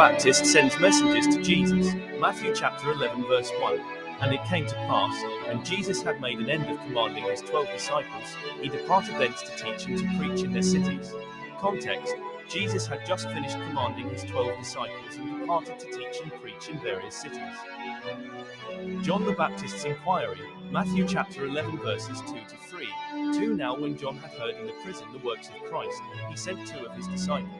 Baptist sends messengers to Jesus. Matthew chapter 11 verse 1. And it came to pass, when Jesus had made an end of commanding his 12 disciples, he departed thence to teach and to preach in their cities. Context: Jesus had just finished commanding his 12 disciples and departed to teach and preach in various cities. John the Baptist's inquiry. Matthew chapter 11 verses 2 to 3. 2 Now when John had heard in the prison the works of Christ, he sent 2 of his disciples.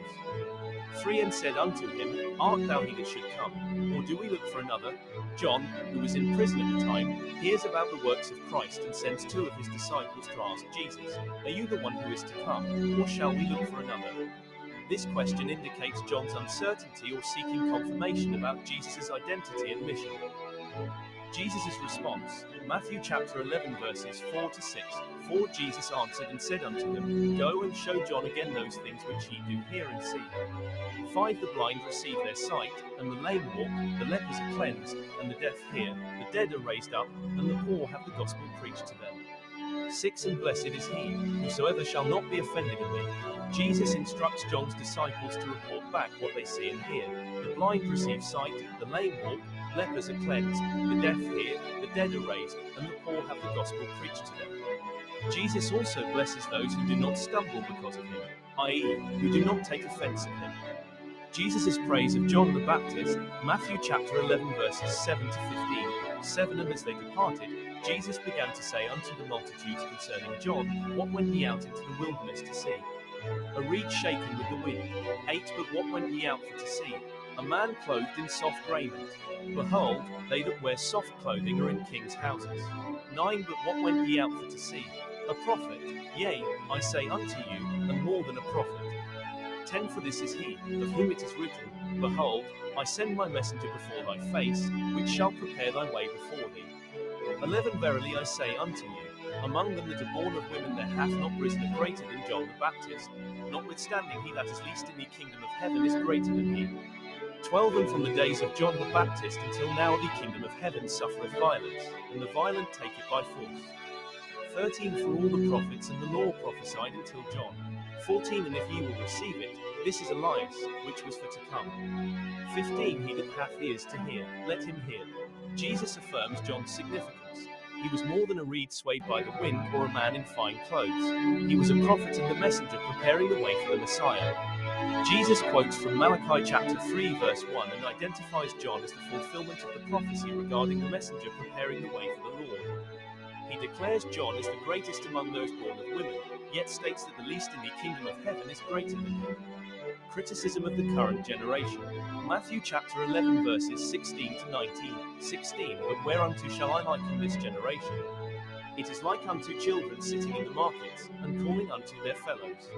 3 And said unto him, Art thou he that should come, or do we look for another? John, who was in prison at the time, hears about the works of Christ and sends 2 of his disciples to ask Jesus, Are you the one who is to come, or shall we look for another? This question indicates John's uncertainty or seeking confirmation about Jesus' identity and mission. Jesus' response. Matthew chapter 11 verses 4 to 6. 4 Jesus answered and said unto them, Go and show John again those things which ye do hear and see. 5 The blind receive their sight, and the lame walk, the lepers are cleansed, and the deaf hear, the dead are raised up, and the poor have the gospel preached to them. 6 And blessed is he, whosoever shall not be offended in me. Jesus instructs John's disciples to report back what they see and hear. The blind receive sight, the lame walk, lepers are cleansed, the deaf hear, the dead are raised, and the poor have the gospel preached to them. Jesus also blesses those who do not stumble because of him, i.e., who do not take offense at him. Jesus' praise of John the Baptist. Matthew chapter 11 verses 7 to 15. 7 And as they departed, Jesus began to say unto the multitudes concerning John, What went ye out into the wilderness to see? A reed shaken with the wind. 8 But what went ye out for to see? A man clothed in soft raiment. Behold, they that wear soft clothing are in kings' houses. 9 But what went ye out for to see? A prophet. Yea, I say unto you, and more than a prophet. 10 For this is he, of whom it is written, Behold, I send my messenger before thy face, which shall prepare thy way before thee. 11 Verily I say unto you, among them that are born of women there hath not risen a greater than John the Baptist, notwithstanding he that is least in the kingdom of heaven is greater than he. 12 And from the days of John the Baptist until now the kingdom of heaven suffereth violence, and the violent take it by force. 13 For all the prophets and the law prophesied until John. 14 And if ye will receive it, this is Elias, which was for to come. 15 He that hath ears to hear, let him hear. Jesus affirms John's significance. He was more than a reed swayed by the wind or a man in fine clothes. He was a prophet and the messenger preparing the way for the Messiah. Jesus quotes from Malachi chapter 3 verse 1 and identifies John as the fulfillment of the prophecy regarding the messenger preparing the way for the Lord. He declares John is the greatest among those born of women, yet states that the least in the kingdom of heaven is greater than him. Criticism of the current generation. Matthew chapter 11 verses 16 to 19. 16 But whereunto shall I liken this generation? It is like unto children sitting in the markets, and calling unto their fellows.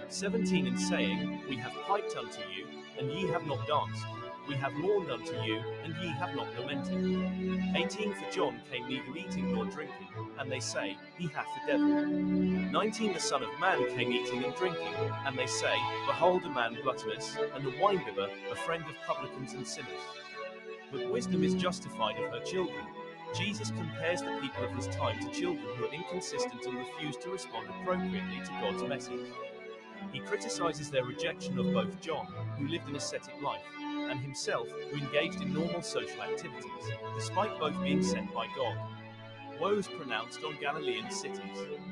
17 And saying, We have piped unto you, and ye have not danced. We have mourned unto you, and ye have not lamented. 18 For John came neither eating nor drinking, and they say, He hath the devil. 19 The Son of Man came eating and drinking, and they say, Behold a man gluttonous, and a winebibber, a friend of publicans and sinners. But wisdom is justified of her children. Jesus compares the people of his time to children who are inconsistent and refuse to respond appropriately to God's message. He criticizes their rejection of both John, who lived an ascetic life, and himself, who engaged in normal social activities, despite both being sent by God. Woes pronounced on Galilean cities.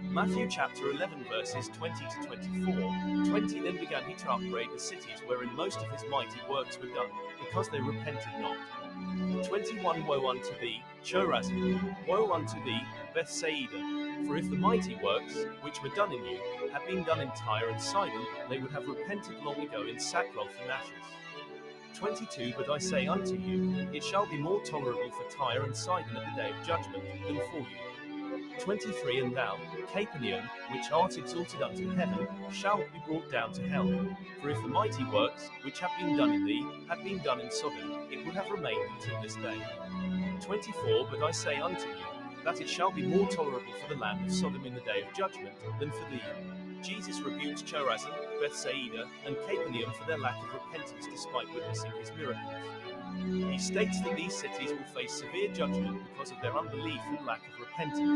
Matthew chapter 11 verses 20 to 24. 20 Then began he to upbraid the cities wherein most of his mighty works were done, because they repented not. 21 Woe unto thee, Chorazin! Woe unto thee, Bethsaida! For if the mighty works, which were done in you, had been done in Tyre and Sidon, they would have repented long ago in sackcloth and ashes. 22 But I say unto you, it shall be more tolerable for Tyre and Sidon at the day of judgment, than for you. 23 And thou, Capernaum, which art exalted unto heaven, shalt be brought down to hell. For if the mighty works, which have been done in thee, had been done in Sodom, it would have remained until this day. 24 But I say unto you, that it shall be more tolerable for the land of Sodom in the day of judgment, than for thee. Jesus rebukes Chorazin, Bethsaida, and Capernaum for their lack of repentance despite witnessing his miracles. He states that these cities will face severe judgment because of their unbelief and lack of repentance.